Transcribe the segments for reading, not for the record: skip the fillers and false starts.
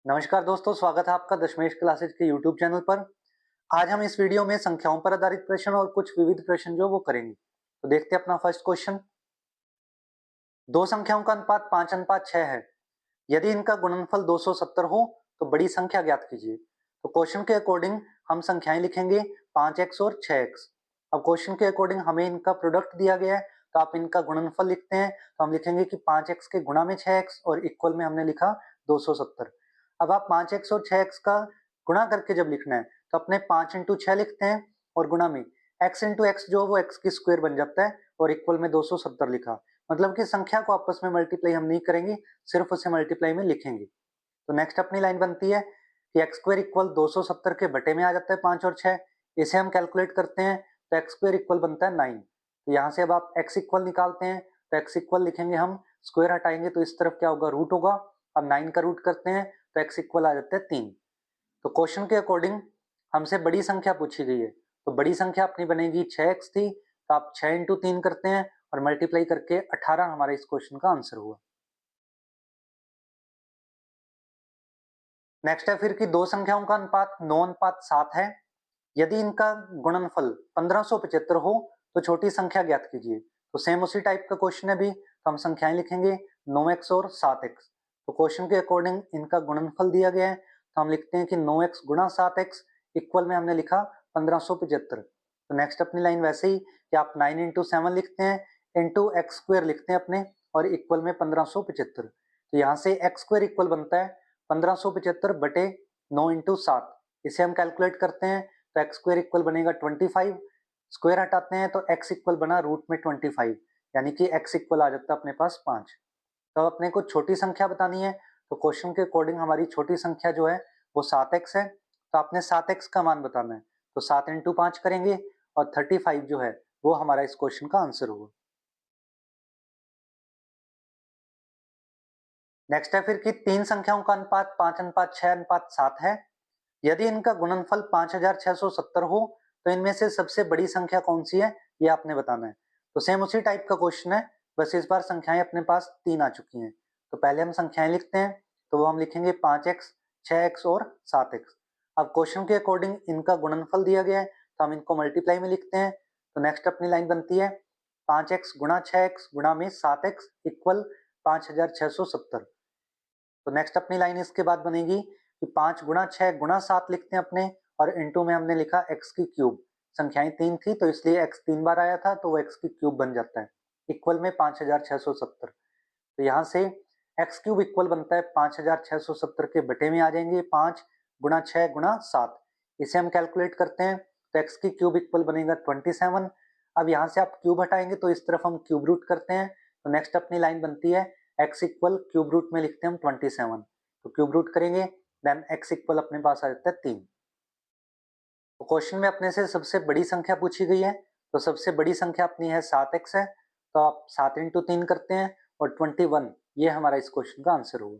नमस्कार दोस्तों, स्वागत है आपका दशमेश क्लासेज के यूट्यूब चैनल पर। आज हम इस वीडियो में संख्याओं पर आधारित प्रश्न और कुछ विविध प्रश्न जो वो करेंगे। तो देखते हैं अपना फर्स्ट क्वेश्चन। दो संख्याओं का अनुपात 5:6 है। यदि इनका गुणनफल 270 हो तो बड़ी संख्या ज्ञात कीजिए। तो क्वेश्चन के अकॉर्डिंग हम संख्याएं लिखेंगे 5x और 6x। अब क्वेश्चन के अकॉर्डिंग हमें इनका प्रोडक्ट दिया गया है, तो आप इनका गुणनफल लिखते हैं तो हम लिखेंगे कि 5x के गुणा में 6x और इक्वल में हमने लिखा 270। अब आप 5x और 6x का गुणा करके जब लिखना है तो अपने 5 इंटू 6 लिखते हैं और गुणा में x इंटू एक्स जो वो x की स्क्वायर बन जाता है और इक्वल में 270 लिखा। मतलब कि संख्या को आपस में मल्टीप्लाई हम नहीं करेंगे, सिर्फ उसे मल्टीप्लाई में लिखेंगे। तो नेक्स्ट अपनी लाइन बनती है कि एक्स स्क्वायर इक्वल 270 के बटे में आ जाता है 5 और 6। इसे हम कैलकुलेट करते हैं तो एक्स स्क्वायर इक्वल बनता है 9। तो यहाँ से अब आप एक्स इक्वल निकालते हैं तो एक्स इक्वल लिखेंगे हम, स्क्वायर हटाएंगे तो इस तरफ क्या होगा, रूट होगा। अब 9 का रूट करते हैं तो एक्स इक्वल आ जाता है 3। तो क्वेश्चन के अकॉर्डिंग हमसे बड़ी संख्या पूछी गई है, तो बड़ी संख्या अपनी बनेगी 6x थी, तो आप 6 इंटू 3 करते हैं और मल्टीप्लाई करके 18 हमारा इस क्वेश्चन का आंसर हुआ। नेक्स्ट है फिर कि दो संख्याओं का अनुपात 9:7 है। यदि इनका गुणनफल 1575 हो तो छोटी संख्या ज्ञात कीजिए। तो सेम उसी टाइप का क्वेश्चन है भी, तो हम संख्याएं लिखेंगे 9x और 7x। तो क्वेश्चन के अकॉर्डिंग इनका गुणनफल दिया गया है तो हम लिखते हैं कि 9x गुणा 7x इक्वल में हमने लिखा 1575। तो नेक्स्ट अपनी लाइन वैसे ही कि आप 9 इंटू 7 लिखते हैं इंटू एक्स स्क्वायर लिखते हैं अपने और इक्वल में 1575। तो यहाँ से एक्स स्क्वायर इक्वल बनता है 1575 बटे 9 इंटू 7। इसे हम कैलकुलेट करते हैं तो एक्स स्क्वायर इक्वल बनेगा 25। स्क्वायर हटाते हैं तो एक्स इक्वल बना रूट में 25, यानी कि एक्स इक्वल आ जाता है अपने पास 5। तो अब अपने को छोटी संख्या बतानी है, तो क्वेश्चन के अकॉर्डिंग हमारी छोटी संख्या जो है वो 7x है। तो आपने 7x का मान बताना है, तो 7 इंटू 5 करेंगे और 35 जो है वो हमारा इस क्वेश्चन का आंसर होगा। नेक्स्ट है फिर कि तीन संख्याओं का अनुपात 5:6:7 है। यदि इनका गुणनफल 5670 हो तो इनमें से सबसे बड़ी संख्या कौन सी है, ये आपने बताना है। तो सेम उसी टाइप का क्वेश्चन है, बस इस बार संख्याएं अपने पास तीन आ चुकी हैं। तो पहले हम संख्याएं लिखते हैं, तो वो हम लिखेंगे 5x, 6x और 7x। अब क्वेश्चन के अकॉर्डिंग इनका गुणनफल दिया गया है तो हम इनको मल्टीप्लाई में लिखते हैं। तो नेक्स्ट अपनी लाइन बनती है 5x गुणा 6x गुणा में 7x इक्वल 5670। तो नेक्स्ट अपनी लाइन इसके बाद बनेगी कि 5 गुणा 6 गुणा 7 लिखते हैं अपने और इनटू में हमने लिखा x की क्यूब। संख्याएं तीन थी तो इसलिए x तीन बार आया था तो वो x की क्यूब बन जाता है इक्वल में 5670। तो यहाँ से x क्यूब इक्वल बनता है 5670 के बटे में आ जाएंगे 5 गुणा 6 गुणा 7। इसे हम कैलकुलेट करते हैं तो x की क्यूब इक्वल बनेगा 27। अब यहाँ से आप क्यूब हटाएंगे तो इस तरफ हम क्यूब रूट करते हैं। तो नेक्स्ट अपनी लाइन बनती है x इक्वल क्यूब रूट में लिखते हैं हम 27। तो क्यूब रूट करेंगे देन x इक्वल अपने पास आ जाता है 3। तो क्वेश्चन में अपने से सबसे बड़ी संख्या पूछी गई है, तो सबसे बड़ी संख्या अपनी है 7x है। तो आप 7 इंटू 3 करते हैं और 21, ये हमारा इस क्वेश्चन का आंसर होगा।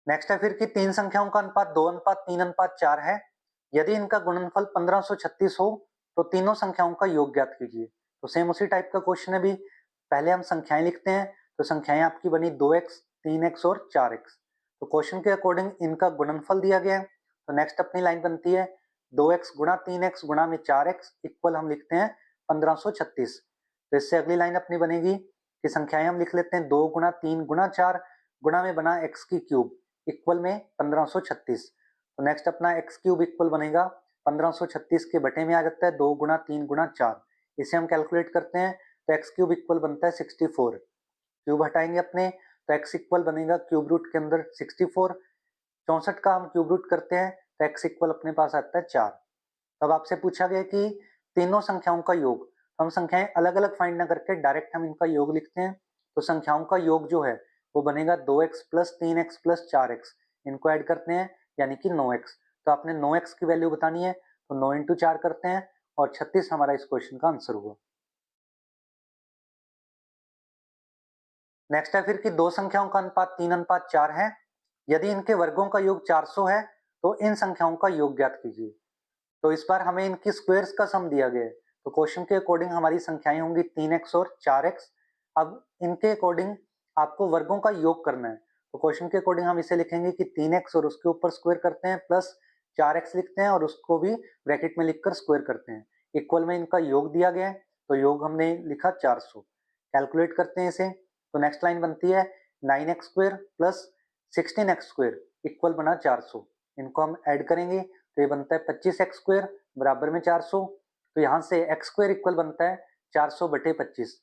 नेक्स्ट है फिर कि तीन संख्याओं का अनुपात 2:3:4 है। यदि इनका गुणनफल 1536 हो तो तीनों संख्याओं का योग ज्ञात कीजिए। तो सेम उसी टाइप का क्वेश्चन है भी, पहले हम संख्याएं लिखते हैं। तो संख्याएं आपकी बनी 2x, 3x और 4x। तो क्वेश्चन के अकॉर्डिंग इनका गुणनफल दिया गया है, तो नेक्स्ट अपनी लाइन बनती है 2x गुणा 3x गुणा में 4x इक्वल हम लिखते हैं 1536। तो इससे अगली लाइन अपनी बनेगी कि संख्याएं हम लिख लेते हैं 2 गुणा 3 गुणा 4 गुणा में बना x की क्यूब इक्वल में 1536। तो नेक्स्ट अपना एक्स क्यूब इक्वल बनेगा 1536 के बटे में आ जाता है 2 गुणा 3 गुणा 4। इसे हम कैलकुलेट करते हैं तो एक्स क्यूब इक्वल बनता है 64। क्यूब हटाएंगे अपने तो एक्स इक्वल बनेगा क्यूब रूट के अंदर 64। 64 का हम क्यूब रूट करते हैं तो एक्स इक्वल अपने पास आता है 4। तब आपसे पूछा गया कि तीनों संख्याओं का योग, तो हम संख्याएं अलग अलग फाइंड ना करके डायरेक्ट हम इनका योग लिखते हैं। तो संख्याओं का योग जो है वो बनेगा 2x plus 3x plus 4x। इनको ऐड करते हैं यानी कि 9x। तो आपने 9x की वैल्यू बतानी है, तो 9 इंटू 4 करते हैं और 36 हमारा इस क्वेश्चन का आंसर होगा। नेक्स्ट है फिर कि दो संख्याओं का अनुपात 3:4 है। यदि इनके वर्गों का योग 400 है तो इन संख्याओं का योग ज्ञात कीजिए। तो इस बार हमें इनकी स्क्वायर्स का सम दिया गया है, तो क्वेश्चन के अकॉर्डिंग हमारी संख्याएं होंगी 3x और 4x। अब इनके अकॉर्डिंग आपको वर्गों का योग करना है, तो क्वेश्चन के अकॉर्डिंग हम इसे लिखेंगे कि 3x और उसके ऊपर स्क्वायर करते हैं प्लस 4x लिखते हैं और उसको भी ब्रैकेट में लिखकर स्क्वायर करते हैं। इक्वल में इनका योग दिया गया है, तो योग हमने लिखा 400। कैलकुलेट करते हैं इसे, तो नेक्स्ट लाइन बनती है 9x square plus 16x square equal बना 400। इनको हम ऐड करेंगे तो ये बनता है 25x स्क्वायर बराबर में 400। तो यहाँ से x स्क्वायर इक्वल बनता है 400 बटे 25।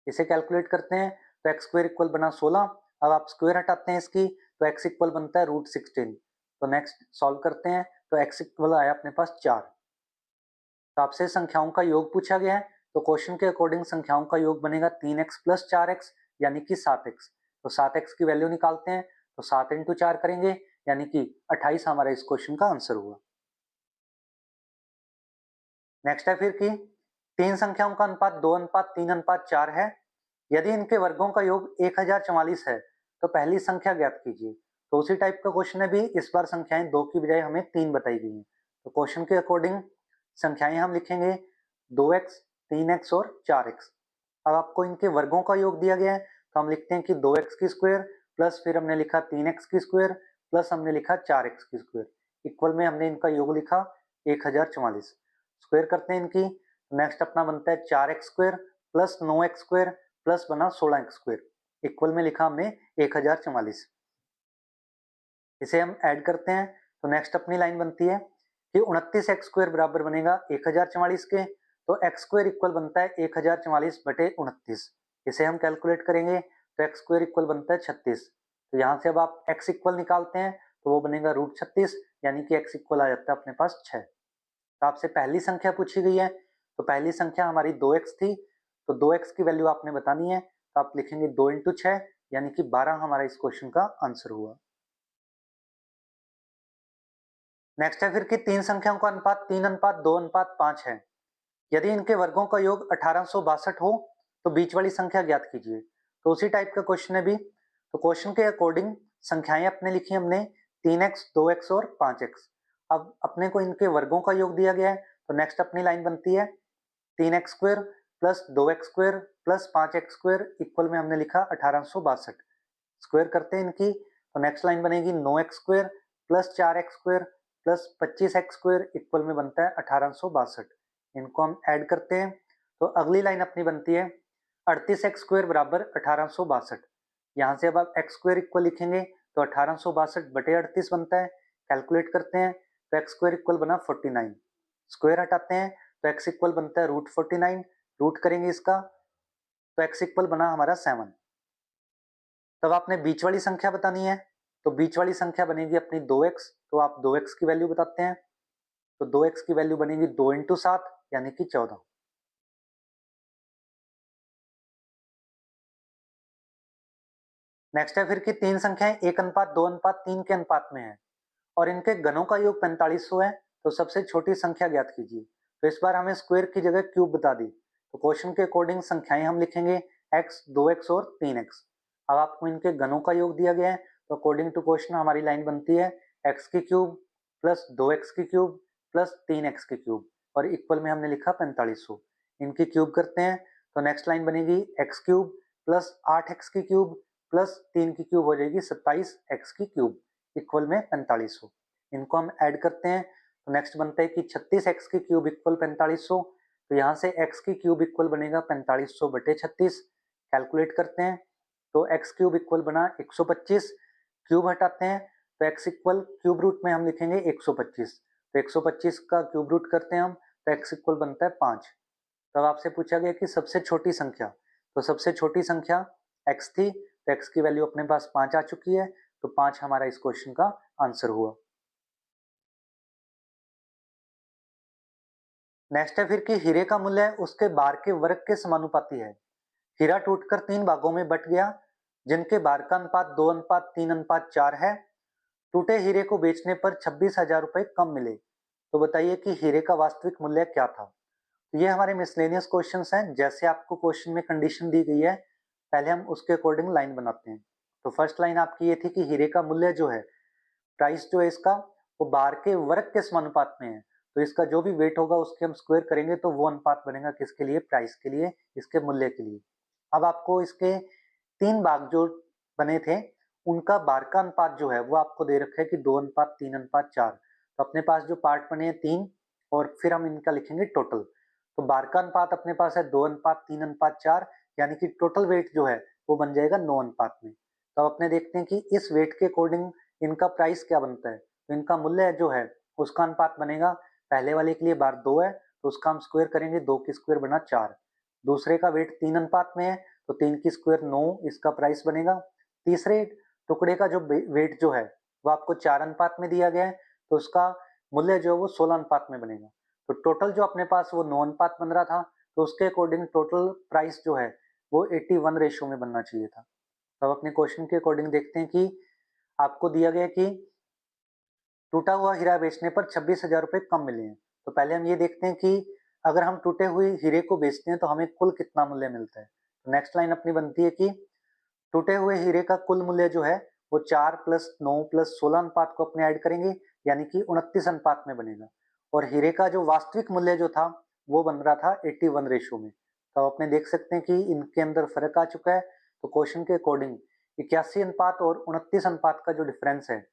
इसे कैलकुलेट करते हैं तो एक्स स्क्वायर इक्वल बना 16। अब आप स्क्वायर हटाते हैं इसकी, तो एक्स इक्वल बनता है √16। तो नेक्स्ट सॉल्व करते हैं, तो एक्स इक्वल आया अपने पास 4। तो आपसे संख्याओं का योग पूछा गया है, तो क्वेश्चन के अकॉर्डिंग संख्याओं का योग बनेगा 3x प्लस 4x यानी कि 7x। तो 7x की वैल्यू निकालते हैं, तो 7 इंटू 4 करेंगे यानी कि 28 हमारा इस क्वेश्चन का आंसर हुआ। नेक्स्ट है फिर कि तीन संख्याओं का अनुपात 2:3:4 है। यदि इनके वर्गों का योग 1044 है तो पहली संख्या ज्ञात कीजिए। तो उसी टाइप का क्वेश्चन है भी, इस बार संख्याएं 2 की बजाय हमें 3 बताई गई हैं। तो क्वेश्चन के अकॉर्डिंग संख्याएं हम लिखेंगे 2x, 3x और 4x। अब आपको इनके वर्गों का योग दिया गया है, तो हम लिखते हैं कि 2x की स्क्वायर प्लस फिर हमने लिखा 3x की स्क्वायर प्लस हमने लिखा 4x की स्क्वायर इक्वल में हमने इनका योग लिखा 1044। स्क्वायर करते हैं इनकी, नेक्स्ट अपना बनता है 4x square plus 9x square plus बना 16x स्क्वायर इक्वल में लिखा हमने 1044। इसे हम ऐड करते हैं, तो नेक्स्ट अपनी लाइन बनती है कि 29x स्क्वायर बराबर बनेगा 1044 के। तो x स्क्वायर इक्वल बनता है 1044 बटे 29। इसे हम कैलकुलेट करेंगे, तो x स्क्वायर इक्वल बनता है 36। तो यहाँ से अब आप x इक्वल निकालते हैं, तो वो बनेगा √36 यानी कि x इक्वल आ जाता है अपने पास 6। तो आपसे पहली संख्या पूछी गई है, तो पहली संख्या हमारी 2x थी, तो 2x की वैल्यू आपने बतानी है। तो आप लिखेंगे 2 इंटू 6 यानी कि 12 हमारा इस क्वेश्चन का आंसर हुआ। नेक्स्ट है फिर कि तीन संख्याओं का अनुपात 3:2:5 है। यदि इनके वर्गों का योग 1862 हो तो बीच वाली संख्या ज्ञात कीजिए। तो उसी टाइप का क्वेश्चन है भी, तो क्वेश्चन के अकॉर्डिंग संख्याएं अपने लिखी हमने 3x, 2x और 5x। अब अपने को इनके वर्गों का योग दिया गया है, तो नेक्स्ट अपनी लाइन बनती है 3x square plus 2x square plus 5x square equal में हमने लिखा 1862। स्क्वायर करते हैं इनकी, तो नेक्स्ट लाइन बनेगी 9x square plus 4x square plus 25x square equal में बनता है 1862। इनको हम ऐड करते हैं, तो अगली लाइन अपनी बनती है 38x स्क्वायर बराबर 1862। यहाँ से अब आप x स्क्वायर इक्वल लिखेंगे, तो 1862 बटे 38 बनता है। कैलकुलेट करते हैं, तो x स्क्वायर इक्वल बना 49। स्क्वायर हटाते हैं, तो x इक्वल बनता है √49। रूट करेंगे इसका, तो x इक्वल बना हमारा 7। तब आपने बीच वाली संख्या बतानी है, तो बीच वाली संख्या बनेगी अपनी 2x। तो आप 2x की वैल्यू बताते हैं, तो 2x की वैल्यू बनेगी 2 इंटू 7 यानी कि 14। नेक्स्ट है फिर कि तीन संख्याएं 1:2:3 के अनुपात में है और इनके घनों का योग 4500 है। तो सबसे छोटी संख्या ज्ञात कीजिए। तो इस बार हमें स्क्वायर की जगह क्यूब बता दी, तो क्वेश्चन के अकॉर्डिंग संख्याएं हम लिखेंगे x, 2x और 3x। अब आपको इनके घनों का योग दिया गया है, तो अकॉर्डिंग टू क्वेश्चन हमारी लाइन बनती है x की क्यूब प्लस 2x की क्यूब प्लस 3x की क्यूब और इक्वल में हमने लिखा 4500। इनकी क्यूब करते हैं, तो नेक्स्ट लाइन बनेगी x क्यूब प्लस 8x की क्यूब प्लस 3 की क्यूब हो जाएगी 27x की क्यूब इक्वल में 4500। इनको हम ऐड करते हैं, तो नेक्स्ट बनता है कि 36x की क्यूब इक्वल 4500। तो यहाँ से x की क्यूब इक्वल बनेगा 4500 बटे 36। कैलकुलेट करते हैं, तो x क्यूब इक्वल बना 125। क्यूब हटाते हैं, तो x इक्वल क्यूब रूट में हम लिखेंगे 125। तो 125 का क्यूब रूट करते हैं हम, तो x इक्वल बनता है 5। तब आपसे पूछा गया कि सबसे छोटी संख्या, तो सबसे छोटी संख्या x थी, तो x की वैल्यू अपने पास 5 आ चुकी है। तो 5 हमारा इस क्वेश्चन का आंसर हुआ। नेक्स्ट है फिर कि हीरे का मूल्य उसके बार के वर्ग के समानुपाती है। हीरा टूटकर 3 भागों में बट गया जिनके बार का अनुपात 2:3:4 है। टूटे हीरे को बेचने पर 26,000 रुपए कम मिले। तो बताइए कि हीरे का वास्तविक मूल्य क्या था। तो ये हमारे मिसलेनियस क्वेश्चंस हैं, जैसे आपको क्वेश्चन में कंडीशन दी गई है पहले हम उसके अकॉर्डिंग लाइन बनाते हैं। तो फर्स्ट लाइन आपकी ये थी कि हीरे का मूल्य जो है, प्राइस जो है इसका, वो बार के वर्ग के समानुपात में है। तो इसका जो भी वेट होगा उसके हम स्क्वायर करेंगे, तो वो अनुपात बनेगा किसके लिए, प्राइस के लिए, इसके मूल्य के लिए। अब आपको इसके 3 भाग जो बने थे, उनका भार का अनुपात जो है वो आपको दे रखा है कि 2:3:4। तो अपने पास जो पार्ट बने हैं 3 और फिर हम इनका लिखेंगे टोटल। तो भार का अनुपात अपने पास है 2:3:4 यानी कि टोटल वेट जो है वो बन जाएगा 9 अनुपात में। तो अब अपने देखते हैं कि इस वेट के अकॉर्डिंग इनका प्राइस क्या बनता है। तो इनका मूल्य जो है उसका अनुपात बनेगा, पहले वाले के लिए भार 2 है तो उसका हम स्क्वायर करेंगे, 2 की स्क्वायर बना 4। दूसरे का वेट 3 अनुपात में है तो 3 की स्क्वायर 9, इसका प्राइस बनेगा। तीसरे टुकड़े का जो वेट जो है वो आपको 4 अनुपात में दिया गया है तो उसका मूल्य जो है वो 16 अनुपात में बनेगा। तो टोटल जो अपने पास वो 9 अनुपात बन रहा था, तो उसके अकॉर्डिंग टोटल प्राइस जो है वो 81 रेशियो में बनना चाहिए था। तो अब अपने क्वेश्चन के अकॉर्डिंग देखते हैं कि आपको दिया गया कि टूटा हुआ हीरा बेचने पर 26,000 रुपए कम मिले हैं। तो पहले हम ये देखते हैं कि अगर हम टूटे हुए हीरे को बेचते हैं तो हमें कुल कितना मूल्य मिलता है। तो नेक्स्ट लाइन अपनी बनती है कि टूटे हुए हीरे का कुल मूल्य जो है वो 4 प्लस 9 प्लस 16 अनुपात को अपने ऐड करेंगे यानी कि 29 अनुपात में बनेगा। और हीरे का जो वास्तविक मूल्य जो था वो बन रहा था 81 रेशो में। तो अपने देख सकते हैं कि इनके अंदर फर्क आ चुका है। तो क्वेश्चन के अकॉर्डिंग 81 अनुपात और 29 अनुपात का जो डिफरेंस है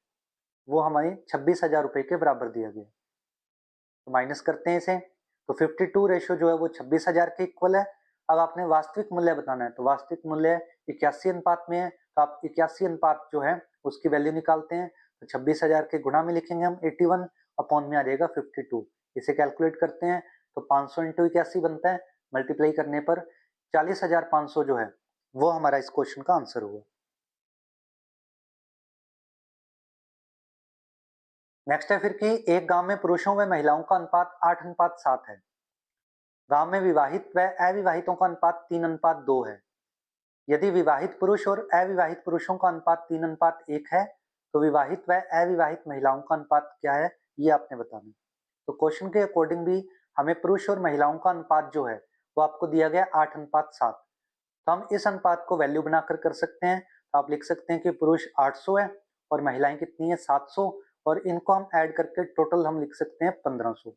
वो हमें 26,000 रुपए के बराबर दिया गया। तो माइनस करते हैं इसे, तो 52 रेशो जो है वो 26,000 के इक्वल है। अब आपने वास्तविक मूल्य बताना है, तो वास्तविक मूल्य 81 अनुपात में है तो आप 81 अनुपात जो है उसकी वैल्यू निकालते हैं। तो 26,000 के गुणा में लिखेंगे हम 81 अपॉन में आ जाएगा 52। इसे कैलकुलेट करते हैं तो 500 इंटू 81 बनता है, मल्टीप्लाई करने पर 40,500 जो है वो हमारा इस क्वेश्चन का आंसर हुआ। नेक्स्ट है फिर कि एक गांव में पुरुषों व महिलाओं का अनुपात 8:7 है। गांव में विवाहित व अविवाहितों का अनुपात 3:2 है। यदि विवाहित पुरुष और अविवाहित पुरुषों का अनुपात 3:1 है तो विवाहित व अविवाहित महिलाओं का अनुपात क्या है ये आपने बताना है। तो क्वेश्चन के अकॉर्डिंग भी हमें पुरुष और महिलाओं का अनुपात जो है वो आपको दिया गया 8:7। तो हम इस अनुपात को वैल्यू बनाकर कर सकते हैं। तो आप लिख सकते हैं कि पुरुष 800 है और महिलाएं कितनी है 700, और इनको हम ऐड करके टोटल हम लिख सकते हैं 1500।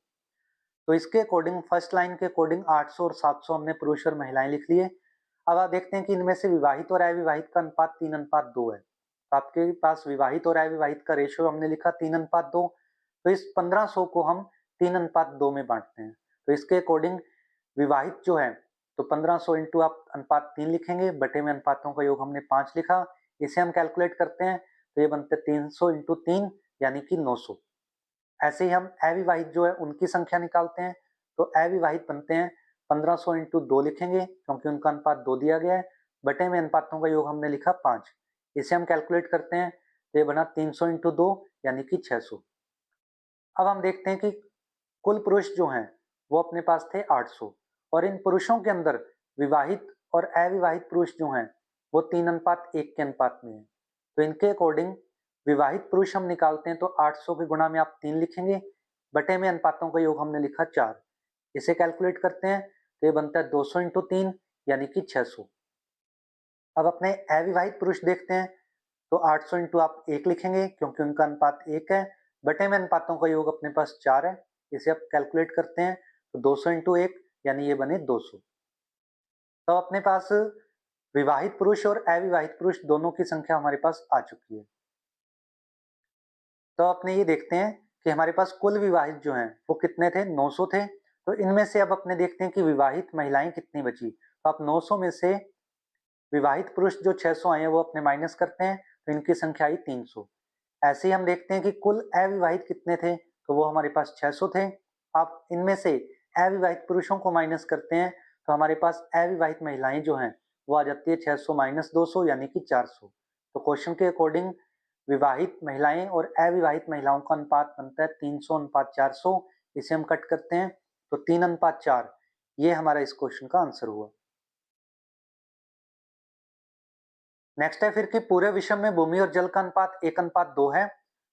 तो इसके अकॉर्डिंग फर्स्ट लाइन के अकॉर्डिंग 800 और 700 हमने पुरुष और महिलाएं लिख लिए। अब आप देखते हैं कि इनमें से विवाहित और अविवाहित का अनुपात 3:2 है। तो आपके पास विवाहित और अविवाहित का रेशियो हमने लिखा 3:2। तो इस 1500 को हम 3:2 में बांटते हैं। तो इसके अकॉर्डिंग विवाहित जो है तो 1500 इंटू आप अनुपात 3 लिखेंगे, बटे में अनुपातों का योग हमने 5 लिखा। इसे हम कैलकुलेट करते हैं तो ये बनते 300 इंटू 3 यानी कि 900। ऐसे ही हम अविवाहित जो है उनकी संख्या निकालते हैं। तो अविवाहित बनते हैं 1500 इंटू 2 लिखेंगे क्योंकि उनका अनुपात 2 दिया गया है, बटे में अनुपातों का योग हमने लिखा 5। इसे हम कैलकुलेट करते हैं तो ये बना 300 इंटू 2 यानी कि 600। अब हम देखते हैं कि कुल पुरुष जो हैं वो अपने पास थे 800 और इन पुरुषों के अंदर विवाहित और अविवाहित पुरुष जो हैं वो 3:1 के अनुपात में है। तो इनके अकॉर्डिंग विवाहित पुरुष हम निकालते हैं तो 800 के गुणा में आप 3 लिखेंगे, बटे में अनुपातों का योग हमने लिखा 4। इसे कैलकुलेट करते हैं तो ये बनता है 200 इंटू 3 यानी कि 600। अब अपने अविवाहित पुरुष देखते हैं तो 800 इंटू आप 1 लिखेंगे क्योंकि उनका अनुपात 1 है, बटे में अनुपातों का योग अपने पास 4 है। इसे आप कैलकुलेट करते हैं तो 200 इंटू 1 यानी ये बने 200। तो अपने पास विवाहित पुरुष और अविवाहित पुरुष दोनों की संख्या हमारे पास आ चुकी है। तो अपने ये देखते हैं कि हमारे पास कुल विवाहित जो हैं वो कितने थे 900 थे। तो इनमें से अब अपने देखते हैं कि विवाहित महिलाएं कितनी बची। तो आप 900 में से विवाहित पुरुष जो 600 आए हैं वो अपने माइनस करते हैं तो इनकी संख्या आई 300। ऐसे ही हम देखते हैं कि कुल अविवाहित कितने थे, तो वो हमारे पास 600 थे। आप इनमें से अविवाहित पुरुषों को माइनस करते हैं तो हमारे पास अविवाहित महिलाएं जो हैं वो आ जाती है 600 माइनस 200 यानी कि 400। तो क्वेश्चन के अकॉर्डिंग विवाहित महिलाएं और अविवाहित महिलाओं का अनुपात बनता है 300:400। इसे हम कट करते हैं तो 3:4 ये हमारा इस क्वेश्चन का आंसर हुआ। नेक्स्ट है फिर कि पूरे विश्व में भूमि और जल का अनुपात 1:2 है।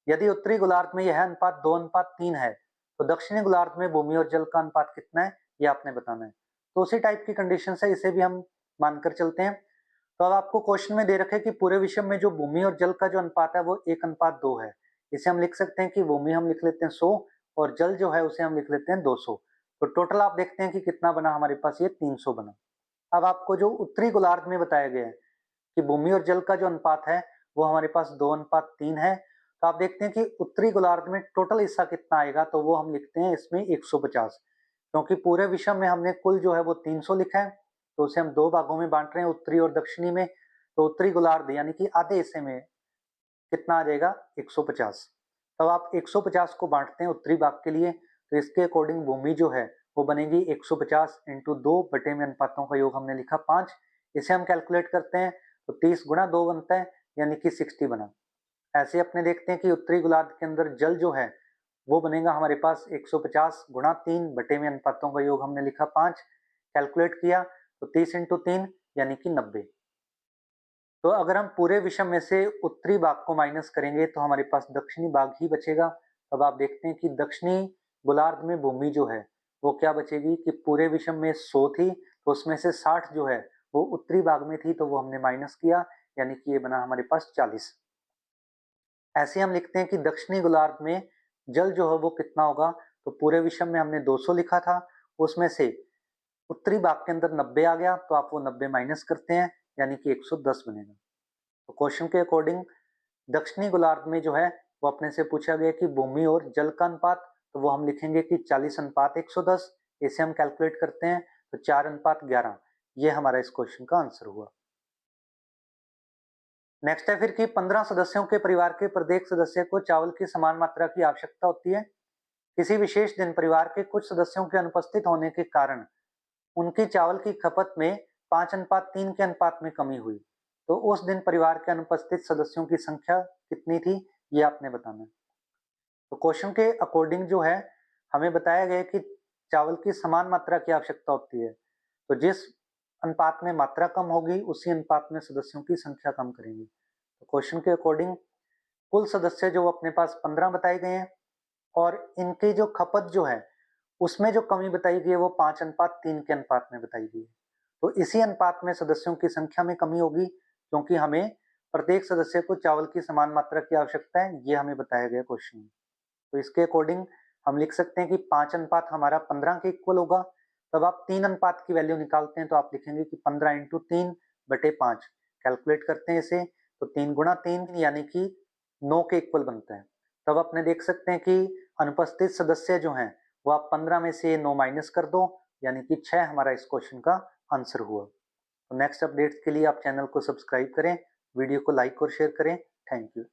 यदि उत्तरी गोलार्ध में यह अनुपात 2:3 है तो दक्षिणी गोलार्ध में भूमि और जल का अनुपात कितना है ये आपने बताना है। तो उसी टाइप की कंडीशन है, इसे भी हम मानकर चलते हैं। तो अब आपको क्वेश्चन में दे रखे कि पूरे विश्व में जो भूमि और जल का जो अनुपात है वो 1:2 है। इसे हम लिख सकते हैं कि भूमि हम लिख लेते हैं 100 और जल जो है उसे हम लिख लेते हैं 200। तो टोटल आप देखते हैं कि कितना बना हमारे पास, ये 300 बना। अब आपको जो उत्तरी गोलार्ध में बताया गया है कि भूमि और जल का जो अनुपात है वो हमारे पास 2:3 है। तो आप देखते हैं कि उत्तरी गोलार्ध में टोटल हिस्सा कितना आएगा, तो वो हम लिखते हैं इसमें 150, क्योंकि पूरे विषम में हमने कुल जो है वो 300 लिखा है, तो उसे हम दो भागों में बांट रहे हैं, उत्तरी और दक्षिणी में। तो उत्तरी गोलार्ध यानी कि आधे हिस्से में कितना आ जाएगा, 150। तब आप 150 को बांटते हैं उत्तरी भाग के लिए, तो इसके अकॉर्डिंग भूमि जो है वो बनेगी 150 इंटू 2 बटे में अनुपातों का योग हमने लिखा 5। इसे हम कैलकुलेट करते हैं तो 30 गुणा 2 बनता है, यानी कि 60 बना। ऐसे अपने देखते हैं कि उत्तरी गोलार्ध के अंदर जल जो है वो बनेगा हमारे पास 150 गुणा 3 बटे में अनुपातों का योग हमने लिखा 5। कैलकुलेट किया तो 30 इंटू 3 यानी कि 90। तो अगर हम पूरे विषम में से उत्तरी भाग को माइनस करेंगे तो हमारे पास दक्षिणी भाग ही बचेगा। अब आप देखते हैं कि दक्षिणी गोलार्ध में भूमि जो है वो क्या बचेगी कि पूरे विषम में 100 थी, तो उसमें से 60 जो है वो उत्तरी भाग में थी, तो वो हमने माइनस किया, यानी कि ये बना हमारे पास 40। ऐसे हम लिखते हैं कि दक्षिणी गोलार्ध में जल जो है वो कितना होगा, तो पूरे विषम में हमने 200 लिखा था, उसमें से उत्तरी भाग के अंदर 90 आ गया, तो आप वो 90 माइनस करते हैं, यानी कि 110 बनेगा। तो क्वेश्चन के अकॉर्डिंग दक्षिणी गोलार्ध में जो है वो अपने से पूछा गया कि भूमि और जल का अनुपात, तो वो हम लिखेंगे कि 40:110। इसे हम कैलकुलेट करते हैं तो 4:11, ये हमारा इस क्वेश्चन का आंसर हुआ। नेक्स्ट है फिर कि 15 सदस्यों के परिवार के प्रत्येक सदस्य को चावल की समान मात्रा की आवश्यकता होती है। किसी विशेष दिन परिवार के कुछ सदस्यों के अनुपस्थित होने के कारण उनकी चावल की खपत में 5:3 के अनुपात में कमी हुई, तो उस दिन परिवार के अनुपस्थित सदस्यों की संख्या कितनी थी, ये आपने बताना है। तो क्वेश्चन के अकॉर्डिंग जो है हमें बताया गया कि चावल की समान मात्रा की आवश्यकता होती है, तो जिस अनुपात में मात्रा कम होगी उसी अनुपात में सदस्यों की संख्या कम करेंगे। तो क्वेश्चन के अकॉर्डिंग कुल सदस्य जो अपने पास 15 बताए गए हैं, और इनकी जो खपत जो है उसमें जो कमी बताई गई है वो 5:3 के अनुपात में बताई गई है। तो इसी अनुपात में सदस्यों की संख्या में कमी होगी, क्योंकि हमें प्रत्येक सदस्य को चावल की समान मात्रा की आवश्यकता है, ये हमें बताया गया क्वेश्चन में। तो इसके अकॉर्डिंग हम लिख सकते हैं कि 5 अनुपात हमारा 15 के इक्वल होगा। तब आप 3 अनुपात की वैल्यू निकालते हैं तो आप लिखेंगे कि 15 इंटू 3 बटे 5। कैलकुलेट करते हैं इसे तो 3 गुणा 3 यानी कि 9 के इक्वल बनता है। तब अपने देख सकते हैं कि अनुपस्थित सदस्य जो हैं वो आप 15 में से 9 माइनस कर दो, यानी कि 6 हमारा इस क्वेश्चन का आंसर हुआ। तो नेक्स्ट अपडेट्स के लिए आप चैनल को सब्सक्राइब करें, वीडियो को लाइक और शेयर करें। Thank you.